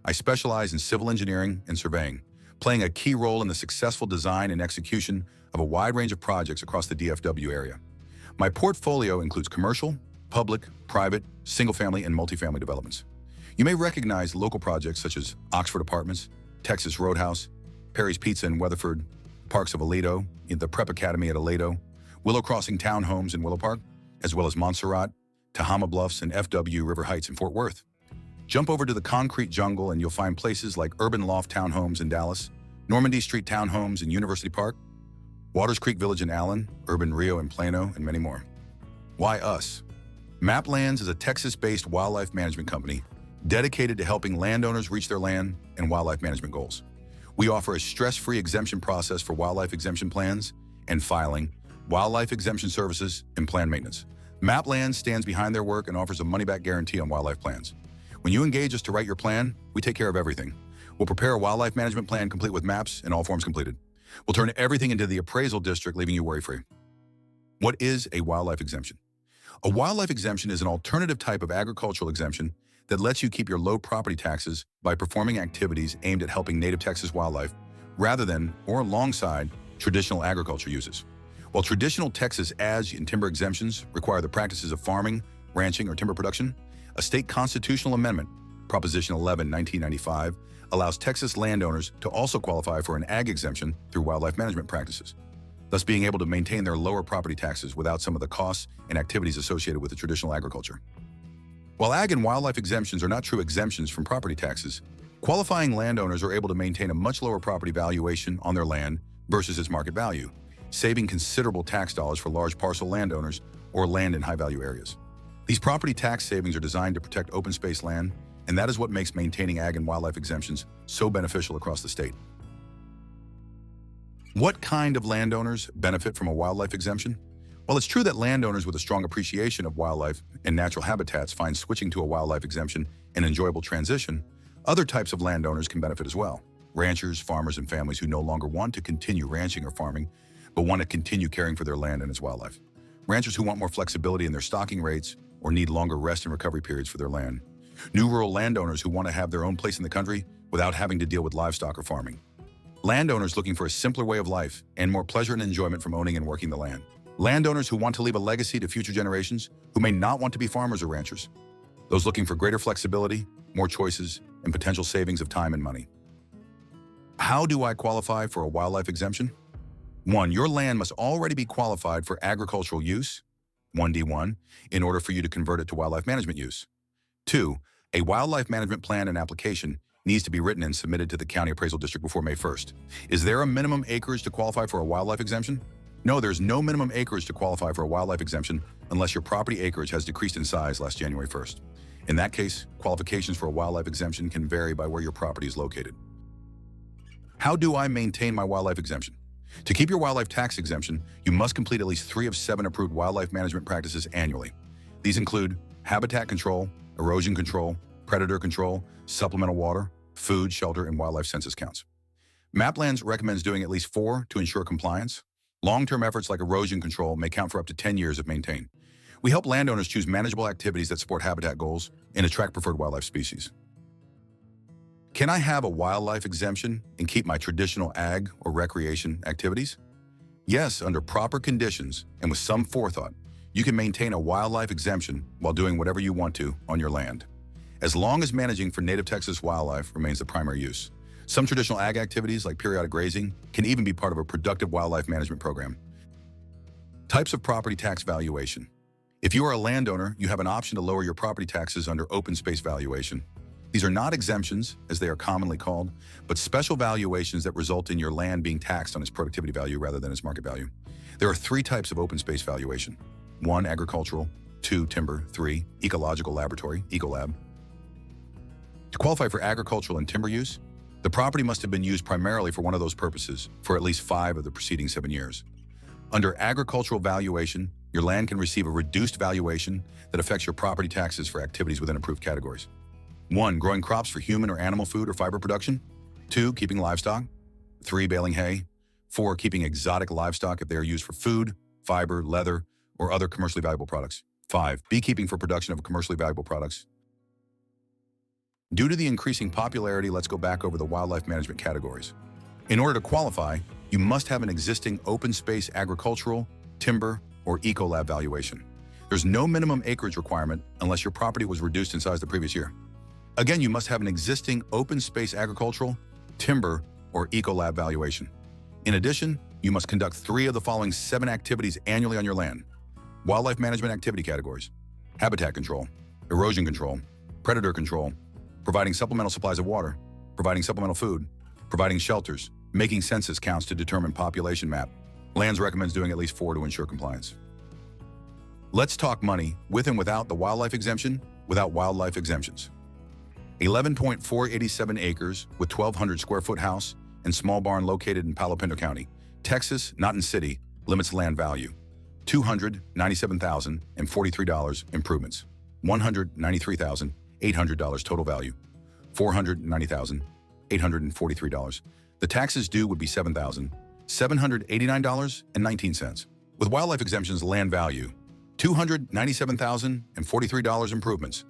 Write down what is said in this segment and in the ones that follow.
I specialize in civil engineering and surveying, playing a key role in the successful design and execution of a wide range of projects across the DFW area. My portfolio includes commercial, public, private, single-family, and multifamily developments. You may recognize local projects such as Oxford Apartments, Texas Roadhouse, Perry's Pizza in Weatherford, Parks of Aledo, the Prep Academy at Aledo, Willow Crossing Townhomes in Willow Park, as well as Montserrat, Tehama Bluffs, and FW River Heights in Fort Worth. Jump over to the concrete jungle and you'll find places like Urban Loft Townhomes in Dallas, Normandy Street Townhomes in University Park, Waters Creek Village in Allen, Urban Rio in Plano, and many more. Why us? MaptLands is a Texas-based wildlife management company dedicated to helping landowners reach their land and wildlife management goals. We offer a stress-free exemption process for wildlife exemption plans and filing, wildlife exemption services, and plan maintenance. MaptLands stands behind their work and offers a money-back guarantee on wildlife plans. When you engage us to write your plan, we take care of everything. We'll prepare a wildlife management plan complete with maps and all forms completed. We'll turn everything into the appraisal district, leaving you worry-free. What is a wildlife exemption? A wildlife exemption is an alternative type of agricultural exemption that lets you keep your low property taxes by performing activities aimed at helping native Texas wildlife rather than or alongside traditional agriculture uses. While traditional Texas ag and timber exemptions require the practices of farming, ranching, or timber production, a state constitutional amendment, Proposition 11, 1995, allows Texas landowners to also qualify for an ag exemption through wildlife management practices, thus being able to maintain their lower property taxes without some of the costs and activities associated with the traditional agriculture. While ag and wildlife exemptions are not true exemptions from property taxes, qualifying landowners are able to maintain a much lower property valuation on their land versus its market value, saving considerable tax dollars for large parcel landowners or land in high-value areas. These property tax savings are designed to protect open space land, and that is what makes maintaining ag and wildlife exemptions so beneficial across the state. What kind of landowners benefit from a wildlife exemption? While it's true that landowners with a strong appreciation of wildlife and natural habitats find switching to a wildlife exemption an enjoyable transition, other types of landowners can benefit as well. Ranchers, farmers, and families who no longer want to continue ranching or farming, but want to continue caring for their land and its wildlife. Ranchers who want more flexibility in their stocking rates or need longer rest and recovery periods for their land. New rural landowners who want to have their own place in the country without having to deal with livestock or farming. Landowners looking for a simpler way of life and more pleasure and enjoyment from owning and working the land. Landowners who want to leave a legacy to future generations who may not want to be farmers or ranchers. Those looking for greater flexibility, more choices, and potential savings of time and money. How do I qualify for a wildlife exemption? 1. Your land must already be qualified for agricultural use, 1D1, in order for you to convert it to wildlife management use. 2. A wildlife management plan and application needs to be written and submitted to the county appraisal district before May 1st. Is there a minimum acreage to qualify for a wildlife exemption? No, there's no minimum acreage to qualify for a wildlife exemption unless your property acreage has decreased in size last January 1st. In that case, qualifications for a wildlife exemption can vary by where your property is located. How do I maintain my wildlife exemption? To keep your wildlife tax exemption, you must complete at least 3 of 7 approved wildlife management practices annually. These include habitat control, erosion control, predator control, supplemental water, food, shelter, and wildlife census counts. MaptLands recommends doing at least 4 to ensure compliance. Long-term efforts like erosion control may count for up to 10 years if maintained. We help landowners choose manageable activities that support habitat goals and attract preferred wildlife species. Can I have a wildlife exemption and keep my traditional ag or recreation activities? Yes, under proper conditions and with some forethought, you can maintain a wildlife exemption while doing whatever you want to on your land, as long as managing for native Texas wildlife remains the primary use. Some traditional ag activities, like periodic grazing, can even be part of a productive wildlife management program. Types of property tax valuation. If you are a landowner, you have an option to lower your property taxes under open space valuation. These are not exemptions, as they are commonly called, but special valuations that result in your land being taxed on its productivity value rather than its market value. There are 3 types of open space valuation. 1, agricultural, 2, timber, 3, ecological laboratory, Ecolab. To qualify for agricultural and timber use, the property must have been used primarily for one of those purposes for at least 5 of the preceding 7 years. Under agricultural valuation, your land can receive a reduced valuation that affects your property taxes for activities within approved categories. 1, growing crops for human or animal food or fiber production. 2, keeping livestock. 3, baling hay. 4, keeping exotic livestock if they are used for food, fiber, leather, or other commercially valuable products. 5, beekeeping for production of commercially valuable products. Due to the increasing popularity, let's go back over the wildlife management categories. In order to qualify, you must have an existing open space agricultural, timber, or ecolab valuation. There's no minimum acreage requirement unless your property was reduced in size the previous year. Again, you must have an existing open space agricultural, timber, or ecolab valuation. In addition, you must conduct 3 of the following 7 activities annually on your land. Wildlife management activity categories: habitat control, erosion control, predator control, providing supplemental supplies of water, providing supplemental food, providing shelters, making census counts to determine population map. Lands recommends doing at least 4 to ensure compliance. Let's talk money with and without the wildlife exemption, without wildlife exemptions. 11.487 acres with 1,200 square foot house and small barn located in Palo Pinto County, Texas, not in city, limits land value. $297,043 improvements. $193,800 total value. $490,843. The taxes due would be $7,789.19. With wildlife exemptions, land value: $297,043 improvements.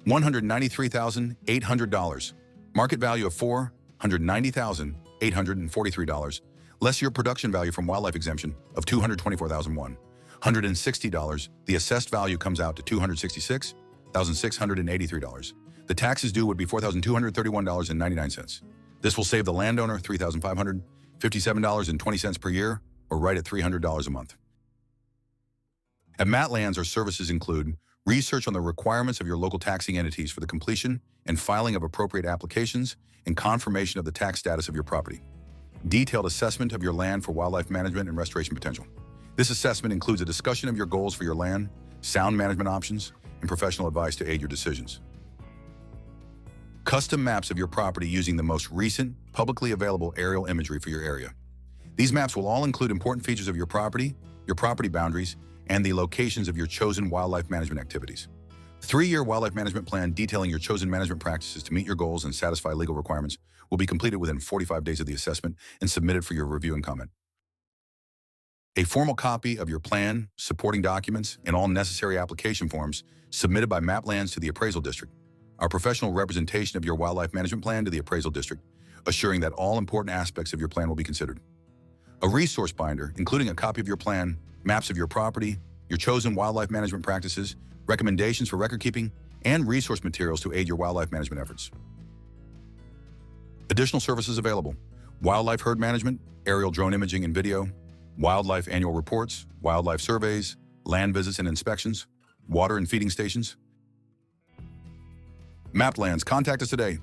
$193,800. Market value of $490,843, less your production value from wildlife exemption of $224,160. The assessed value comes out to $266,683. The taxes due would be $4,231.99. This will save the landowner $3,557.20 per year, or right at $300 a month. At MaptLands, our services include research on the requirements of your local taxing entities for the completion and filing of appropriate applications and confirmation of the tax status of your property. Detailed assessment of your land for wildlife management and restoration potential. This assessment includes a discussion of your goals for your land, sound management options, and professional advice to aid your decisions. Custom maps of your property using the most recent, publicly available aerial imagery for your area. These maps will all include important features of your property boundaries, and the locations of your chosen wildlife management activities. 3-year wildlife management plan detailing your chosen management practices to meet your goals and satisfy legal requirements will be completed within 45 days of the assessment and submitted for your review and comment. A formal copy of your plan, supporting documents, and all necessary application forms submitted by MaptLands to the appraisal district. Our professional representation of your wildlife management plan to the appraisal district, assuring that all important aspects of your plan will be considered. A resource binder, including a copy of your plan, maps of your property, your chosen wildlife management practices, recommendations for record keeping, and resource materials to aid your wildlife management efforts. Additional services available: wildlife herd management, aerial drone imaging and video, wildlife annual reports, wildlife surveys, land visits and inspections, water and feeding stations. MaptLands, contact us today.